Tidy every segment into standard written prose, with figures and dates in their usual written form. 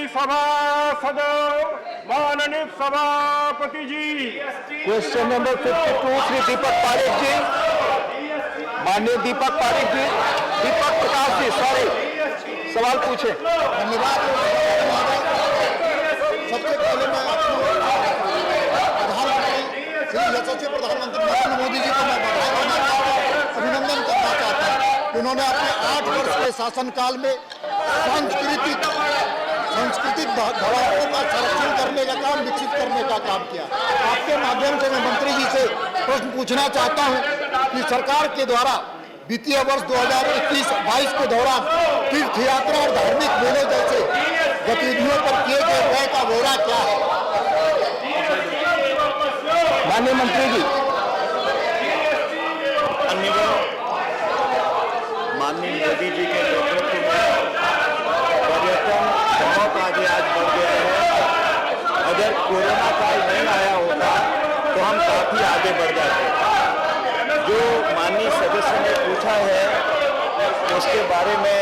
सभासदों, माननीय सभापति जी। Question number 52 Shri Deepak Parekh जी, माननीय दीपक पारेख जी, दीपक प्रकाश जी, सॉरी, सवाल पूछे। धन्यवाद। सबसे पहले मैं प्रधानमंत्री नरेंद्र मोदी जी को मैं बधाई देना चाहता हूँ, अभिनंदन करना चाहता हूँ। उन्होंने अपने 8 वर्ष के शासनकाल में सांस्कृतिक धरोहरों का संरक्षण करने का काम, विकसित करने का काम किया। आपके माध्यम से मैं मंत्री जी से प्रश्न पूछना चाहता हूं कि सरकार के द्वारा वित्तीय वर्ष 2021-22 के दौरान तीर्थ यात्रा और धार्मिक मेले जैसे गतिविधियों पर किए गए व्यय का ब्यौरा क्या है? माननीय मंत्री जी। माननीय मोदी जी के नेतृत्व में पर्यटन बहुत आगे आज बढ़ गया है। अगर कोरोना काल नहीं आया होता तो हम काफी आगे बढ़ जाते। जो माननीय सदस्य ने पूछा है उसके बारे में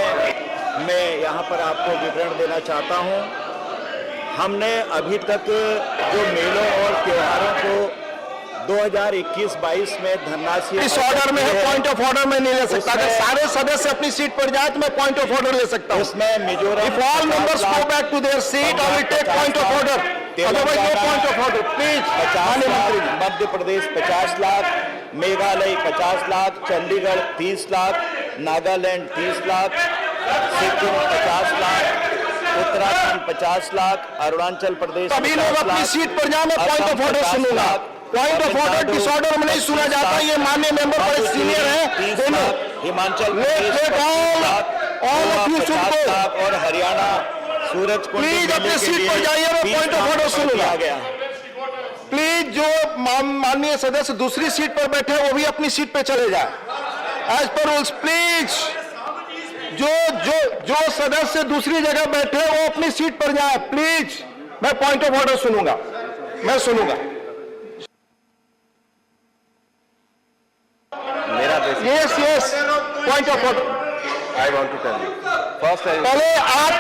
मैं यहाँ पर आपको विवरण देना चाहता हूँ। हमने अभी तक जो मेलों और त्योहारों को 2021-22 में धनराशि इस ऑर्डर में है, पॉइंट ऑफ ऑर्डर में नहीं ले सकता। अगर सारे सदस्य अपनी सीट पर जाए तो मैं पॉइंट ऑफ ऑर्डर ले सकता हूं। उसमें Mizoram, if all members go back to their seat I will take point of order, otherwise no point of order please. 50 lakh, Madhya Pradesh 50 lakh, Meghalaya 50 lakh, Chandigarh 30 lakh, Nagaland 30 lakh, Sikkim 50 lakh, Uttarakhand 50 lakh, Arunachal Pradesh सभी लोग अपनी सीट पर जाए, मैं पॉइंट ऑफ ऑर्डर सुनूंगा। पॉइंट ऑफ ऑर्डर डिसऑर्डर में नहीं सुना जाता। ये माननीय मेंबर बड़े सीनियर हैं दोनों। हिमाचल और हरियाणा सूरज प्लीज अपनी सीट पर जाइए, मैं पॉइंट ऑफ ऑर्डर सुनूंगा। प्लीज जो माननीय सदस्य दूसरी सीट पर बैठे वो भी अपनी सीट पर चले जाए एज पर रूल्स। प्लीज जो सदस्य दूसरी जगह बैठे वो अपनी सीट पर जाए प्लीज। मैं पॉइंट ऑफ ऑर्डर सुनूंगा, मैं सुनूंगा। Yes, point of order. I want to tell you. First, पहले आप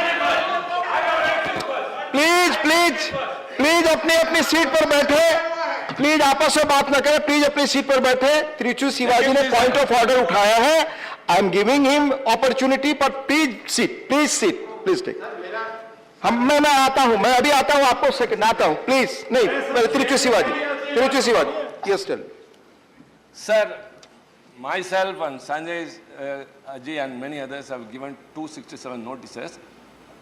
प्लीज अपनी सीट पर बैठे। प्लीज आपस में बात न करें, प्लीज अपनी सीट पर बैठे। त्रिचू शिवाजी ने पॉइंट ऑफ ऑर्डर उठाया है। I am giving him opportunity, पर प्लीज टेक। मैं आता हूं, मैं अभी आता हूं, आपको सेकंड आता हूं प्लीज। नहीं, Trichy Shivaji yes tell sir. Myself and Sanjay Ji and many others have given 267 notices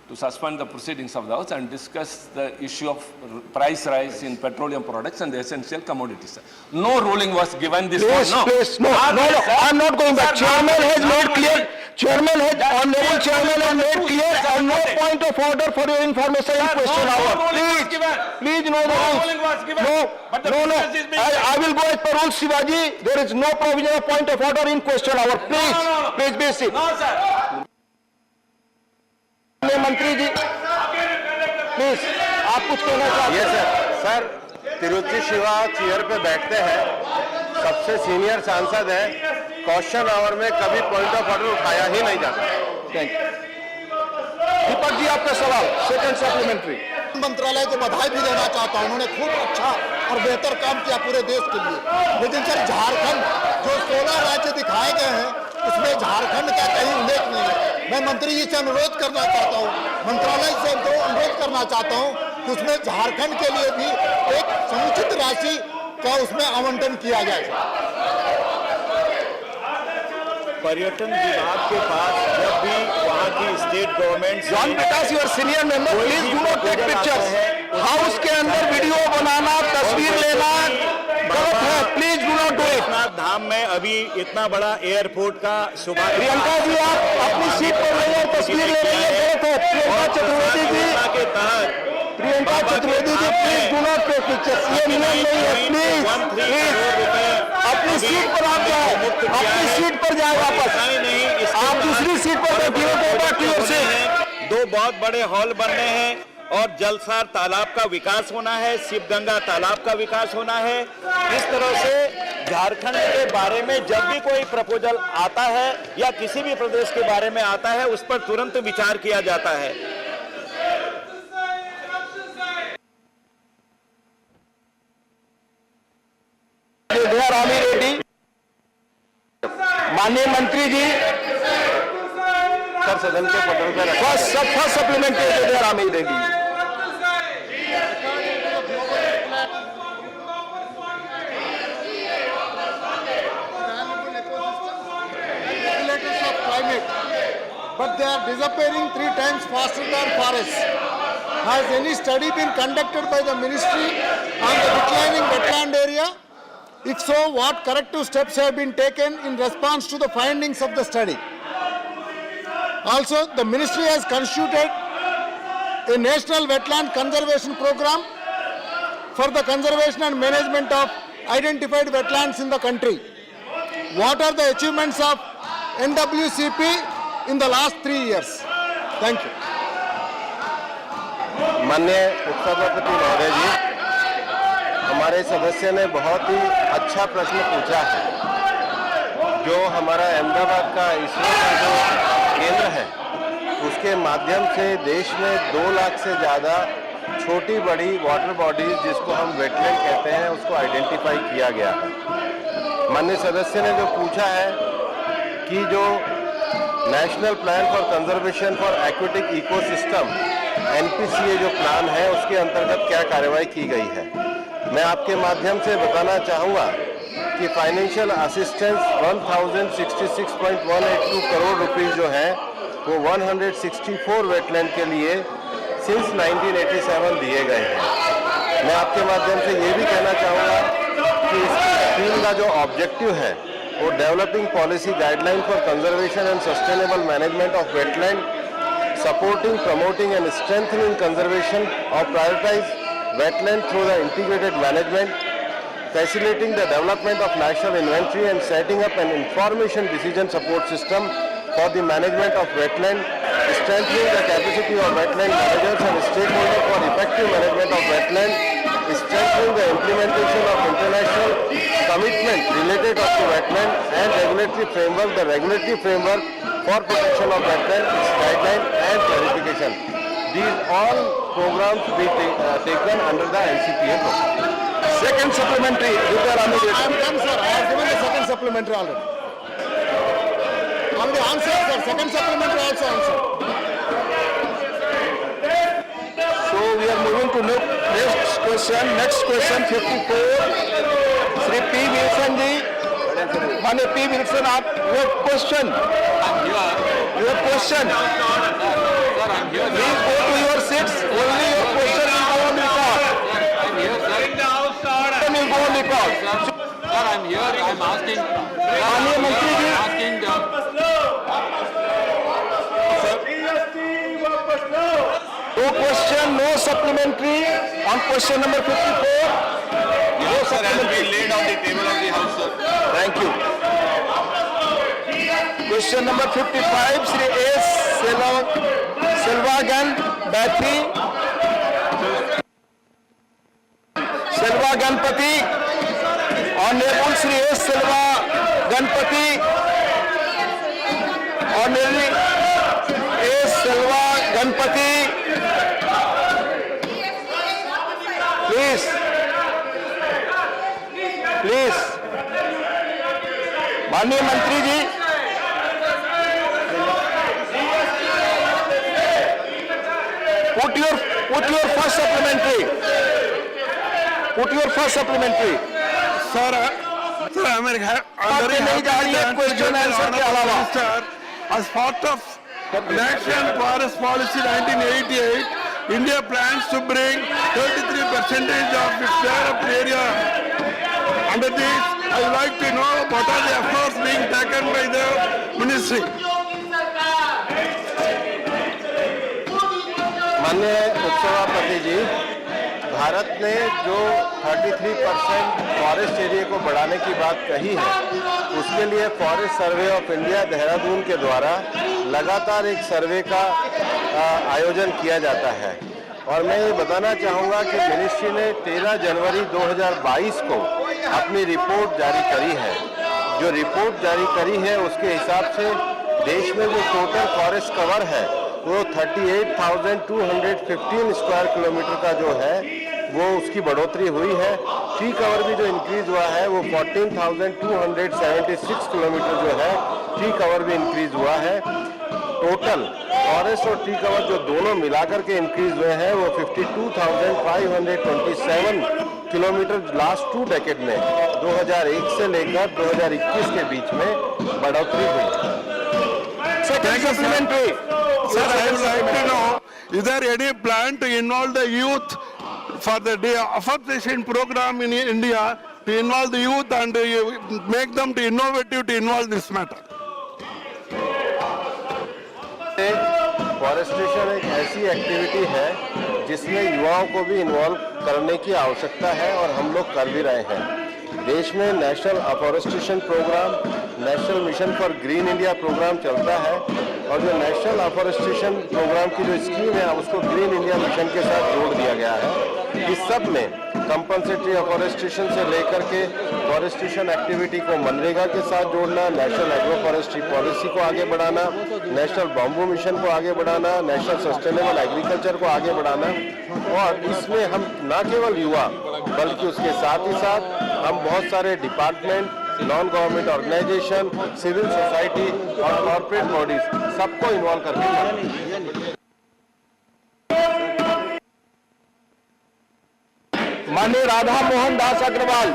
to suspend the proceedings of the House and discuss the issue of price rise in petroleum products and the essential commodities. No ruling was given this morning. No, I'm not going back. Chairman has made clear. Honorable Chairman has made clear, and no point of order for your information in question hour. Please know the rules. No. I will go as per rules, Shivaji. There is no provision of point of order in question hour. Please be seated. No, sir. मंत्री जी please, आप कुछ कहना चाहते हैं? Sir, Tiruchi Shiva chair पे बैठते हैं, सबसे सीनियर सांसद हैं। क्वेश्चन आवर में कभी पॉइंट ऑफ ऑर्डर उठाया ही नहीं जाता। Thank you. दीपक जी, आपका सवाल सेकंड सप्लीमेंट्री। मंत्रालय को बधाई भी देना चाहता हूं, उन्होंने खूब अच्छा और बेहतर काम किया पूरे देश के लिए। लेकिन सर, झारखंड जो 16 राज्य दिखाए गए हैं उसमें झारखंड का कहीं उल्लेख नहीं है। मैं मंत्री जी से अनुरोध करना चाहता हूं, मंत्रालय से अनुरोध करना चाहता हूं कि उसमें झारखंड के लिए भी एक समुचित राशि का उसमें आवंटन किया जाए। पर्यटन विभाग के पास जब भी वहाँ की state government John Prakash your senior member, please do not take pictures. House के अंदर वीडियो बनाना, तस्वीर लेना गलत है। Please do not do it. धाम में अभी इतना बड़ा एयरपोर्ट का शुभारंभ। प्रियंका जी, आप अपनी सीट पर रहिए, तस्वीर ले रही है, गलत है। Priyanka Chaturvedi ji, please do not take pictures. ये नियम नहीं है। प्लीज अपनी सीट पर आप जाए, अपनी सीट पर जाए वापस। आप दूसरी सीट पर बैठिए। दो बहुत बड़े हॉल बनने हैं और जलसार तालाब का विकास होना है, शिवगंगा तालाब का विकास होना है। इस तरह से झारखंड के बारे में जब भी कोई प्रपोजल आता है या किसी भी प्रदेश के बारे में आता है उस पर तुरंत विचार किया जाता है। माननीय मंत्री जी, सर सदन के पटल पर first supplementary they Rami Devi. Regulators of climate, but they are disappearing 3 times faster than forests. Has any study been conducted by the ministry on the declining wetland area? If so, what corrective steps have been taken in response to the findings of the study? Also, the ministry has constituted a national wetland conservation program for the conservation and management of identified wetlands in the country. What are the achievements of NWCP in the last 3 years? Thank you. माननीय उपसभापति महोदय जी, हमारे सदस्य ने बहुत ही अच्छा प्रश्न पूछा है। जो हमारा अहमदाबाद का इसरो का जो केंद्र है, उसके माध्यम से देश में 2 लाख से ज़्यादा छोटी बड़ी वाटर बॉडीज, जिसको हम वेटलैंड कहते हैं, उसको आइडेंटिफाई किया गया है। माननीय सदस्य ने जो पूछा है कि जो national plan for conservation for aquatic ecosystem NPCA जो प्लान है, उसके अंतर्गत क्या कार्रवाई की गई है, मैं आपके माध्यम से बताना चाहूँगा कि फाइनेंशियल असिस्टेंस 1066.182 करोड़ रुपीस जो है वो 164 वेटलैंड के लिए सिंस 1987 दिए गए हैं। मैं आपके माध्यम से ये भी कहना चाहूँगा कि इस स्कीम का जो ऑब्जेक्टिव है वो developing policy guideline for conservation and sustainable management of wetland, supporting, promoting and strengthening conservation of prioritize wetland through the integrated management, facilitating the development of national inventory and setting up an information decision support system for the management of wetland, strengthening the capacity of wetland managers and stakeholders for effective management of wetland, strengthening the implementation of international commitment related to wetland and regulatory framework, the regulatory framework for protection of wetland, its guideline and clarification. These all programs be taken under the NCPA program. Second supplementary, I am done, sir. I have given the second supplementary already. On the answer, sir. Second supplementary also answered. So we are moving to next question. Next question 54. Shri P. Wilson ji. माननीय P. Wilson, आप you have question. You have question. Please go to your seats. Only your question will go on record. Will go on record. Sir, I'm here. I'm asking. माननीय मंत्री जी. Asking No question, no supplementary on question number 54. No supplementary. laid on the table of the house, sir. Thank you. Question number 55, Shri S. Selvagan Bathi. Selva Ganpati. Honorable Shri S. Selva Ganpati. Honorable S. Selva Ganpati. Please. Please. माननीय मंत्री जी, put your first supplementary. Put your first supplementary. Sir, I'm very नहीं जा रही है question answer के अलावा. As part of National Forest Policy 1988, India plans to bring 33% of its developed area. Under this, I would like to know what are the efforts being taken by the ministry. माननीय उपसभापति जी, भारत ने जो 33% forest area को बढ़ाने की बात कही है, उसके लिए forest survey of India Dehradun के द्वारा लगातार एक सर्वे का आयोजन किया जाता है। और मैं ये बताना चाहूँगा कि मिनिस्ट्री ने 13 जनवरी 2022 को अपनी रिपोर्ट जारी करी है। जो रिपोर्ट जारी करी है उसके हिसाब से देश में जो टोटल फॉरेस्ट कवर है वो 38,215 स्क्वायर किलोमीटर का जो है वो उसकी बढ़ोतरी हुई है। ट्री कवर भी जो इंक्रीज हुआ है वो 14,276 किलोमीटर जो है ट्री कवर भी इंक्रीज हुआ है। टोटल फॉरेस्ट और ट्री कवर जो दोनों मिलाकर के इंक्रीज हुए हैं वो 52,527 किलोमीटर लास्ट 2 डेकेड में 2001 से लेकर 2021 के बीच में बढ़ोतरी हुई। Supplementary. Sir, I would like to know, is there any plan to involve the youth for the afforestation program in India, to involve the youth and make them to innovative to involve this matter? Forestation एक ऐसी activity है जिसमें युवाओं को भी involve करने की आवश्यकता है और हम लोग कर भी रहे हैं। देश में national afforestation programme, national mission for green India programme चलता है और जो नेशनल अफॉरेस्टेशन प्रोग्राम की जो स्कीम है उसको ग्रीन इंडिया मिशन के साथ जोड़ दिया गया है। इस सब में कंपनसेटरी अफॉरेस्टेशन से लेकर के फॉरेस्टेशन एक्टिविटी को मनरेगा के साथ जोड़ना, नेशनल एग्रो फॉरेस्ट्री पॉलिसी को आगे बढ़ाना, नेशनल बॉम्बू मिशन को आगे बढ़ाना, नेशनल सस्टेनेबल एग्रीकल्चर को आगे बढ़ाना, और इसमें हम न केवल युवा बल्कि उसके साथ ही साथ हम बहुत सारे department, non government organisation, civil society और कॉर्पोरेट बॉडीज सबको इन्वॉल्व करके माननीय राधा मोहन दास अग्रवाल।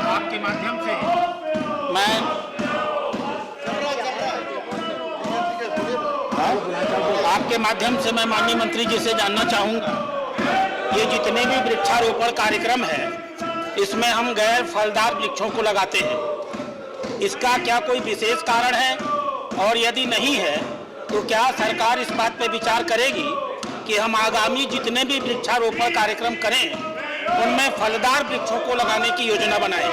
आपके माध्यम से मैं आपके माध्यम से मैं माननीय मंत्री जी से जानना चाहूंगा, ये जितने भी वृक्षारोपण कार्यक्रम है इसमें हम गैर फलदार वृक्षों को लगाते हैं, इसका क्या कोई विशेष कारण है? और यदि नहीं है तो क्या सरकार इस बात पर विचार करेगी कि हम आगामी जितने भी वृक्षारोपण कार्यक्रम करें उनमें फलदार वृक्षों को लगाने की योजना बनाएं?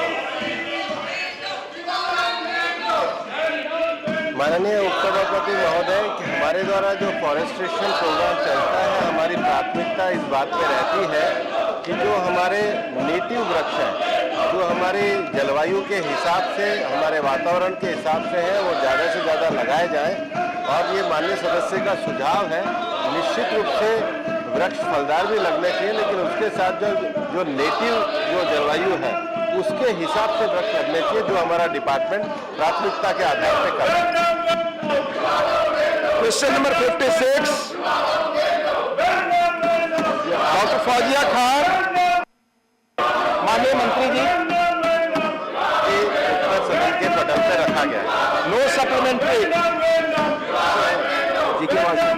माननीय उपसभापति महोदय, हमारे द्वारा जो फॉरेस्टेशन प्रोग्राम चलता है, हमारी प्राथमिकता इस बात पे रहती है कि जो हमारे नेटिव वृक्ष हैं, जो हमारी जलवायु के हिसाब से, हमारे वातावरण के हिसाब से है, वो ज़्यादा से ज़्यादा लगाए जाएं। और ये माननीय सदस्य का सुझाव है, निश्चित रूप से वृक्ष फलदार भी लगने चाहिए, लेकिन उसके साथ जो नेटिव जो जलवायु है उसके हिसाब से वृक्ष लगने चाहिए, जो हमारा डिपार्टमेंट प्राथमिकता के आधार पर कर रहा है। Question number 56, doctor Fauzia Khan. माननीय मंत्री जी, उत्तर सदन के पटल पे रखा गया है। No supplementary. G K Vasan,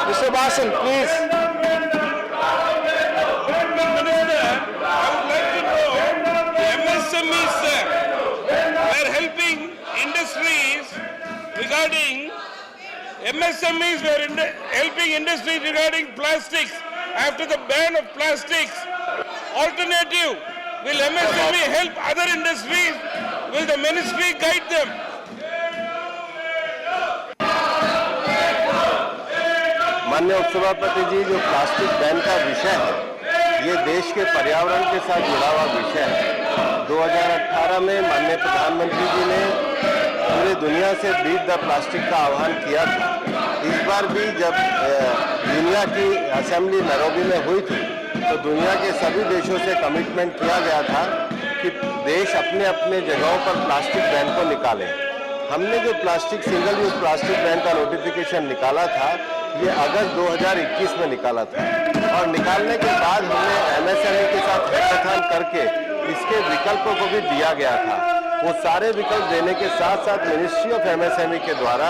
mister Vasan please. MSMEs were helping industry regarding plastics after the ban of plastics. Alternative, will MSME help other industries? Will the ministry guide them? माननीय उपसभापति जी, जो प्लास्टिक बैन का विषय है ये देश के पर्यावरण के साथ जुड़ा हुआ विषय है। 2018 में माननीय प्रधानमंत्री जी ने पूरे दुनिया से बीट द प्लास्टिक का आह्वान किया था। इस बार भी जब दुनिया की असेंबली नैरोबी में हुई थी तो दुनिया के सभी देशों से कमिटमेंट किया गया था कि देश अपने अपने जगहों पर प्लास्टिक बैन को निकाले। हमने जो सिंगल यूज प्लास्टिक बैन का नोटिफिकेशन निकाला था ये अगस्त 2021 में निकाला था, और निकालने के बाद हमने MSME के साथ हैकाथन करके इसके विकल्पों को भी दिया गया था। वो सारे विकल्प देने के साथ साथ मिनिस्ट्री ऑफ MSME के द्वारा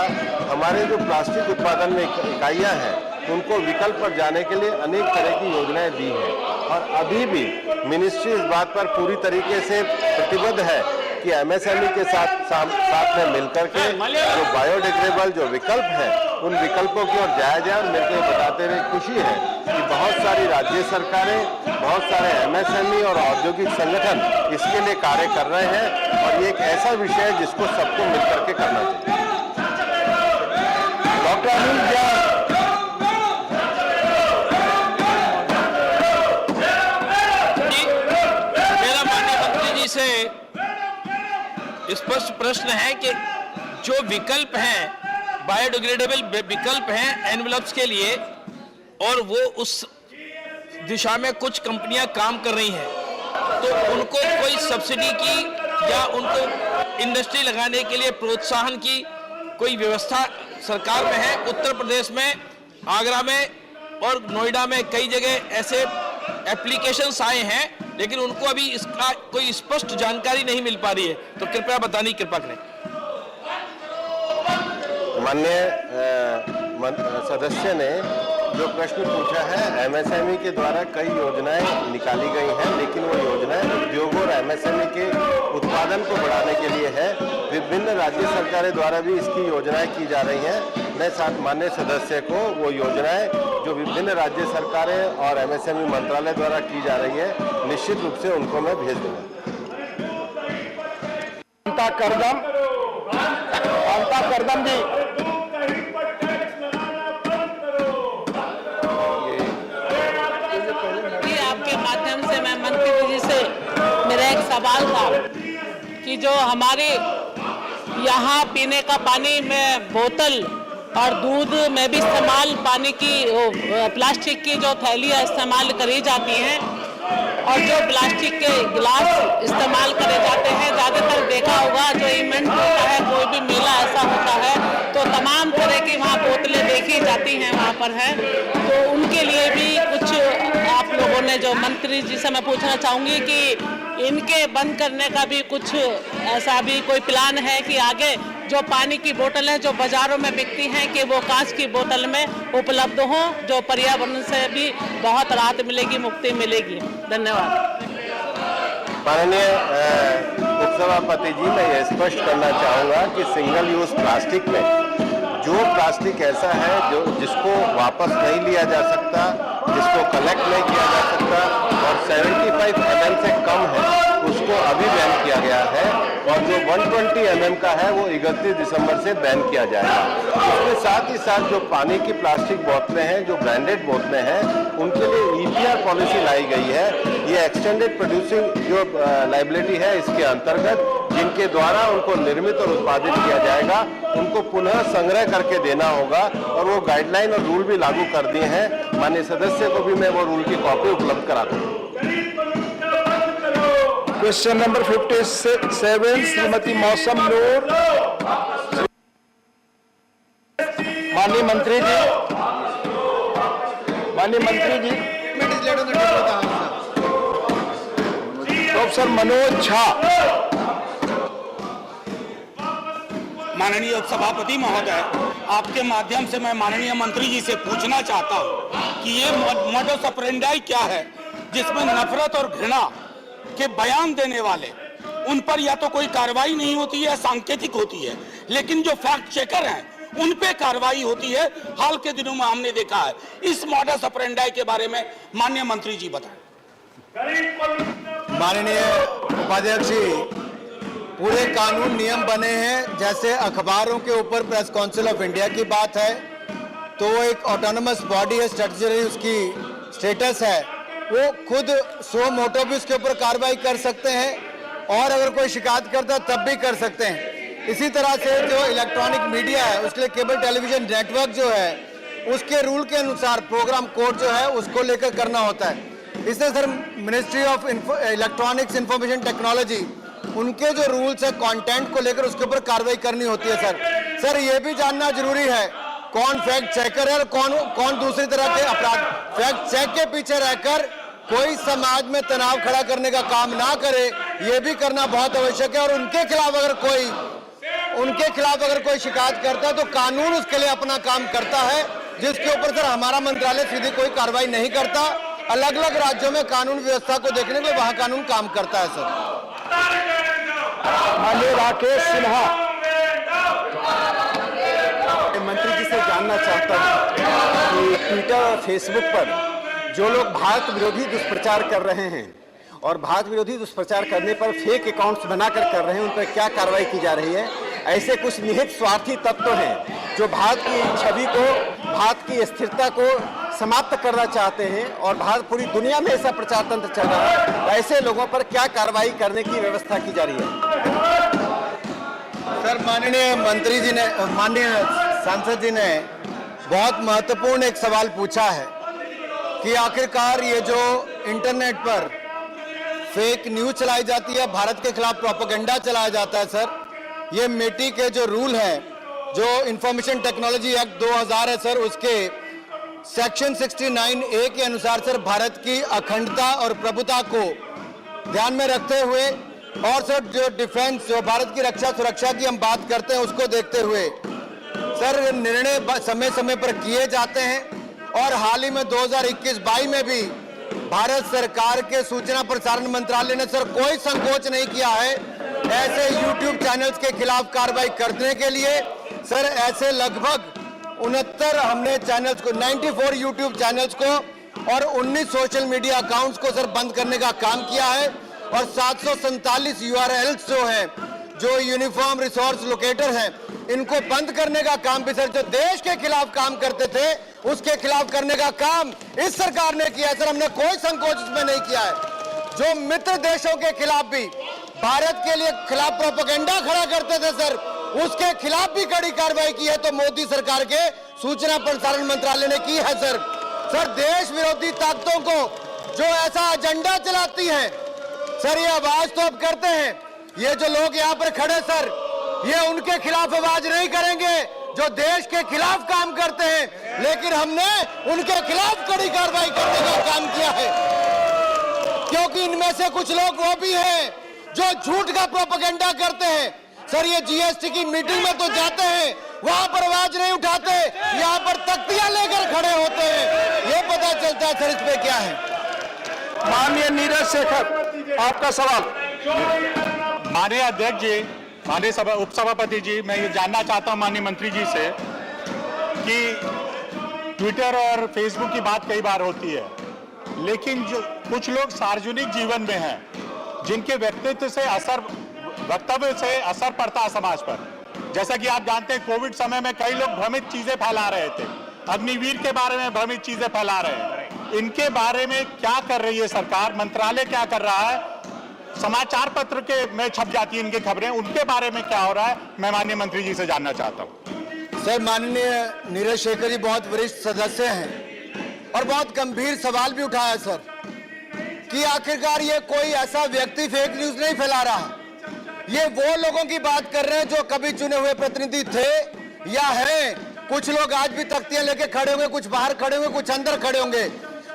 हमारे जो प्लास्टिक उत्पादन में इकाइयां हैं उनको विकल्प पर जाने के लिए अनेक तरह की योजनाएं दी हैं, और अभी भी मिनिस्ट्री इस बात पर पूरी तरीके से प्रतिबद्ध है कि MSME के साथ में मिलकर के जो बायोडिग्रेडेबल जो विकल्प हैं उन विकल्पों की ओर जाया जाए। और मेरे को बताते हुए खुशी है कि बहुत सारी राज्य सरकारें, बहुत सारे MSME और औद्योगिक संगठन इसके लिए कार्य कर रहे हैं, और ये एक ऐसा विषय है जिसको सबको मिलकर के करना चाहिए। डॉक्टर अनिल जैन। मेरा माननीय मंत्री जी से स्पष्ट प्रश्न है कि जो विकल्प हैं बायोडिग्रेडेबल विकल्प हैं एनवेलप्स के लिए, और वो उस दिशा में कुछ कंपनियां काम कर रही हैं, तो उनको कोई सब्सिडी की या उनको इंडस्ट्री लगाने के लिए प्रोत्साहन की कोई व्यवस्था सरकार में है? उत्तर प्रदेश में, आगरा में और नोएडा में कई जगह ऐसे एप्लीकेशंस आए हैं, लेकिन उनको अभी इसका कोई स्पष्ट जानकारी नहीं मिल पा रही है, तो कृपया बताने की कृपा करें। माननीय सदस्य ने जो प्रश्न पूछा है, एमएसएमई के द्वारा कई योजनाएं निकाली गई हैं, लेकिन वो योजनाएं उद्योगों और एमएसएमई के उत्पादन को बढ़ाने के लिए है। विभिन्न राज्य सरकारें द्वारा भी इसकी योजनाएं की जा रही हैं। मैं साथ माननीय सदस्य को वो योजनाएं जो विभिन्न राज्य सरकारें और एमएसएमई मंत्रालय द्वारा की जा रही है, निश्चित रूप से उनको मैं भेज दूंगा। करदम जी, आपके माध्यम से मैं मंत्री जी से मेरा एक सवाल था कि जो हमारे यहाँ पीने का पानी में बोतल और दूध में भी इस्तेमाल पानी की प्लास्टिक की जो थैलियाँ इस्तेमाल करी जाती हैं और जो प्लास्टिक के गिलास इस्तेमाल करे जाते हैं, ज़्यादातर देखा होगा जो इवेंट होता है, कोई भी मेला ऐसा होता है तो तमाम तरह की वहाँ बोतलें देखी जाती हैं वहाँ पर है, तो उनके लिए भी कुछ आप लोगों ने, जो मंत्री जी से मैं पूछना चाहूँगी कि इनके बंद करने का भी कुछ ऐसा भी कोई प्लान है कि आगे जो पानी की बोतल है जो बाजारों में बिकती हैं कि वो कांच की बोतल में उपलब्ध हो, जो पर्यावरण से भी बहुत राहत मिलेगी, मुक्ति मिलेगी। धन्यवाद। माननीय उपसभापति जी, मैं ये स्पष्ट करना चाहूँगा कि सिंगल यूज प्लास्टिक में जो प्लास्टिक ऐसा है जो जिसको वापस नहीं लिया जा सकता, जिसको कलेक्ट नहीं किया जा सकता और 75 mm से कम है, उसको अभी बैन किया गया है, और जो 120 mm का है वो 31 दिसंबर से बैन किया जाएगा। इसके साथ ही साथ जो पानी की प्लास्टिक बोतलें हैं, जो ब्रांडेड बोतलें हैं, उनके लिए EPR पॉलिसी लाई गई है। ये एक्सटेंडेड प्रोड्यूसिंग जो लाइबिलिटी है, इसके अंतर्गत जिनके द्वारा उनको निर्मित और उत्पादित किया जाएगा, उनको पुनः संग्रह करके देना होगा, और वो गाइडलाइन और रूल भी लागू कर दिए हैं। माननीय सदस्य को भी मैं वो रूल की कॉपी उपलब्ध करा दूंगा। क्वेश्चन नंबर 57, श्रीमती मौसम नूर। माननीय मंत्री जी, प्रोफेसर मनोज झा। माननीय उपसभापति महोदय, आपके माध्यम से मैं माननीय मंत्री जी से पूछना चाहता हूं कि ये मोडस ऑपरेंडी क्या है जिसमें नफरत और घृणा के बयान देने वाले, उन पर या तो कोई कार्रवाई नहीं होती है, सांकेतिक होती है, लेकिन जो फैक्ट चेकर हैं उन पे कार्रवाई होती है। हाल के दिनों में हमने देखा है। इस मोडस ऑपरेंडी के बारे में माननीय मंत्री जी बताएं। माननीय उपाध्यक्ष जी, पूरे कानून नियम बने हैं। जैसे अखबारों के ऊपर प्रेस काउंसिल ऑफ इंडिया की बात है, तो वो एक ऑटोनमस बॉडी है, स्टैट्यूटरी उसकी स्टेटस है, वो खुद सो मोटो भी उसके ऊपर कार्रवाई कर सकते हैं, और अगर कोई शिकायत करता है तब भी कर सकते हैं। इसी तरह से जो इलेक्ट्रॉनिक मीडिया है, उसके लिए केबल टेलीविजन नेटवर्क जो है, उसके रूल के अनुसार प्रोग्राम कोड जो है उसको लेकर करना होता है। इससे sir ministry of electronics information technology, उनके जो रूल्स है कंटेंट को लेकर उसके ऊपर कार्रवाई करनी होती है। सर ये भी जानना जरूरी है कौन फैक्ट चेकर है और कौन दूसरी तरह के अपराध। फैक्ट चेक के पीछे रहकर कोई समाज में तनाव खड़ा करने का काम ना करे, ये भी करना बहुत आवश्यक है। और उनके खिलाफ अगर कोई शिकायत करता है तो कानून उसके लिए अपना काम करता है, जिसके ऊपर सर हमारा मंत्रालय सीधी कोई कार्रवाई नहीं करता। अलग अलग राज्यों में कानून व्यवस्था को देखने के लिए वहां कानून काम करता है। सर माननीय राकेश सिन्हा। मंत्री जी से जानना चाहता हूं कि ट्विटर और फेसबुक पर जो लोग भारत विरोधी दुष्प्रचार कर रहे हैं और भारत विरोधी दुष्प्रचार करने पर फेक अकाउंट्स बनाकर कर रहे हैं, उन पर क्या कार्रवाई की जा रही है? ऐसे कुछ निहित स्वार्थी तत्व हैं जो भारत की छवि को, भारत की स्थिरता को समाप्त करना चाहते हैं, और भारत पूरी दुनिया में ऐसा प्रचार तंत्र चल रहा है। ऐसे लोगों पर क्या कार्रवाई करने की व्यवस्था की जा रही है? सर माननीय मंत्री जी ने, माननीय सांसद जी ने बहुत महत्वपूर्ण एक सवाल पूछा है कि आखिरकार ये जो इंटरनेट पर फेक न्यूज चलाई जाती है, भारत के खिलाफ प्रोपेगेंडा चलाया जाता है सर, ये मेटी के जो रूल है, जो इंफॉर्मेशन टेक्नोलॉजी एक्ट 2000 है सर, उसके सेक्शन 69A के अनुसार सर भारत की अखंडता और प्रभुता को ध्यान में रखते हुए और सर जो डिफेंस, जो भारत की रक्षा सुरक्षा की हम बात करते हैं, उसको देखते हुए सर निर्णय समय समय पर किए जाते हैं। और हाल ही में 2021-22 में भी भारत सरकार के सूचना प्रसारण मंत्रालय ने सर कोई संकोच नहीं किया है ऐसे YouTube चैनल्स के खिलाफ कार्रवाई करने के लिए। सर ऐसे लगभग 69 हमने चैनल्स को, 94 YouTube चैनल्स को और 19 सोशल मीडिया अकाउंट्स को सर बंद करने का काम किया है और 747 URLs जो हैं, जो यूनिफॉर्म रिसोर्स लोकेटर हैं, इनको बंद करने का काम भी सर जो देश के खिलाफ काम करते थे उसके खिलाफ करने का काम इस सरकार ने किया है सर। हमने कोई संकोच इसमें नहीं किया है। जो मित्र देशों के खिलाफ भी भारत के लिए खिलाफ प्रोपेगेंडा खड़ा करते थे सर, उसके खिलाफ भी कड़ी कार्रवाई की है तो मोदी सरकार के सूचना प्रसारण मंत्रालय ने की है सर। सर देश विरोधी ताकतों को जो ऐसा एजेंडा चलाती है सर, ये आवाज तो अब करते हैं। ये जो लोग यहाँ पर खड़े सर, ये उनके खिलाफ आवाज नहीं करेंगे जो देश के खिलाफ काम करते हैं, लेकिन हमने उनके खिलाफ कड़ी कार्रवाई करने का काम किया है क्योंकि इनमें से कुछ लोग वो भी हैं जो झूठ का प्रोपेगेंडा करते हैं। सर ये जीएसटी की मीटिंग में तो जाते हैं, वहां पर आवाज नहीं उठाते, यहाँ पर तख्तियां लेकर खड़े होते हैं। ये पता चलता है सर इस पे क्या है। माननीय नीरज शेखर, आपका सवाल। माननीय अध्यक्ष जी, माननीय उपसभापति जी, मैं ये जानना चाहता हूं माननीय मंत्री जी से कि ट्विटर और फेसबुक की बात कई बार होती है, लेकिन जो कुछ लोग सार्वजनिक जीवन में हैं जिनके वक्तव्य से असर पड़ता है समाज पर, जैसा कि आप जानते हैं कोविड समय में कई लोग भ्रमित चीजें फैला रहे थे, अग्निवीर के बारे में भ्रमित चीजें फैला रहे हैं, इनके बारे में क्या कर रही है सरकार, मंत्रालय क्या कर रहा है? समाचार पत्र के में छप जाती है इनकी खबरें, उनके बारे में क्या हो रहा है, मैं माननीय मंत्री जी से जानना चाहता हूं। सर माननीय नीरज शेखर जी बहुत वरिष्ठ सदस्य हैं और बहुत गंभीर सवाल भी उठाया सर कि आखिरकार ये कोई ऐसा व्यक्ति फेक न्यूज नहीं फैला रहा, ये वो लोगों की बात कर रहे हैं जो कभी चुने हुए प्रतिनिधि थे या हैं। कुछ लोग आज भी तख्तियां लेके खड़े होंगे, कुछ बाहर खड़े होंगे, कुछ अंदर खड़े होंगे।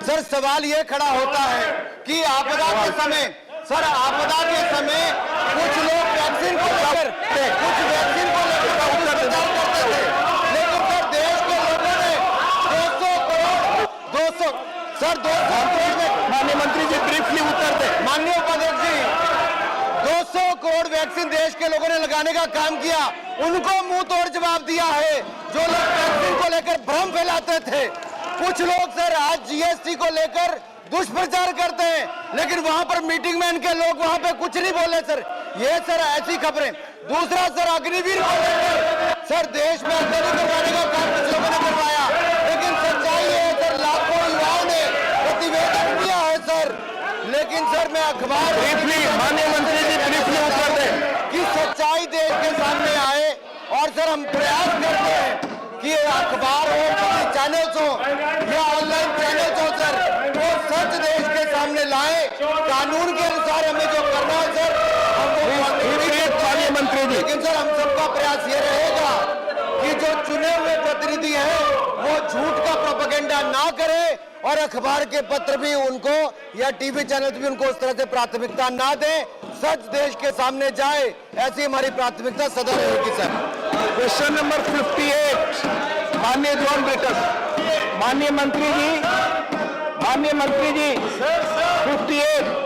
सर सवाल ये खड़ा होता है कि आपदा के समय, सर आपदा के समय कुछ लोग वैक्सीन को लेकर प्रचार करते थे, लेकिन सर देश के लोगों ने 200 करोड़ में, माननीय मंत्री जी ब्रीफली उत्तर दें। माननीय उपाध्यक्ष जी, 200 करोड़ वैक्सीन देश के लोगों ने लगाने का काम किया, उनको मुंह तोड़ जवाब दिया है जो लोग वैक्सीन को लेकर भ्रम फैलाते थे। कुछ लोग सर आज जीएसटी को लेकर दुष्प्रचार करते हैं, लेकिन वहां पर मीटिंग में इनके लोग वहां पे कुछ नहीं बोले सर। ये सर ऐसी खबरें। दूसरा सर अग्निवीर को लेकर सर देश में अंदर करवाने का काम कुछ लोगों ने करवाया, लेकिन सच्चाई है सर लाखों युवाओं ने प्रतिवेदन किया है सर, लेकिन सर मैं अखबार माननीय मंत्री जी ब्रीफली उत्तर दें कि सच्चाई देश के सामने आए और सर हम प्रयास करते हैं कि अखबार हो, चैनल्स हो या ऑनलाइन चैनल्स हो सर, वो सच देश के सामने लाए। कानून के अनुसार हमें जो करना है सर हम वो मंत्री जी, लेकिन सर हम सबका प्रयास ये रहेगा कि जो चुने हुए प्रतिनिधि हैं वो झूठ का प्रोपेगेंडा ना करे और अखबार के पत्र भी उनको या टीवी चैनल भी उनको उस तरह से प्राथमिकता ना दें, सच देश के सामने जाए, ऐसी हमारी प्राथमिकता सदा रहेगी सर। क्वेश्चन नंबर 58, माननीय जॉन ब्रिटस। माननीय मंत्री जी 58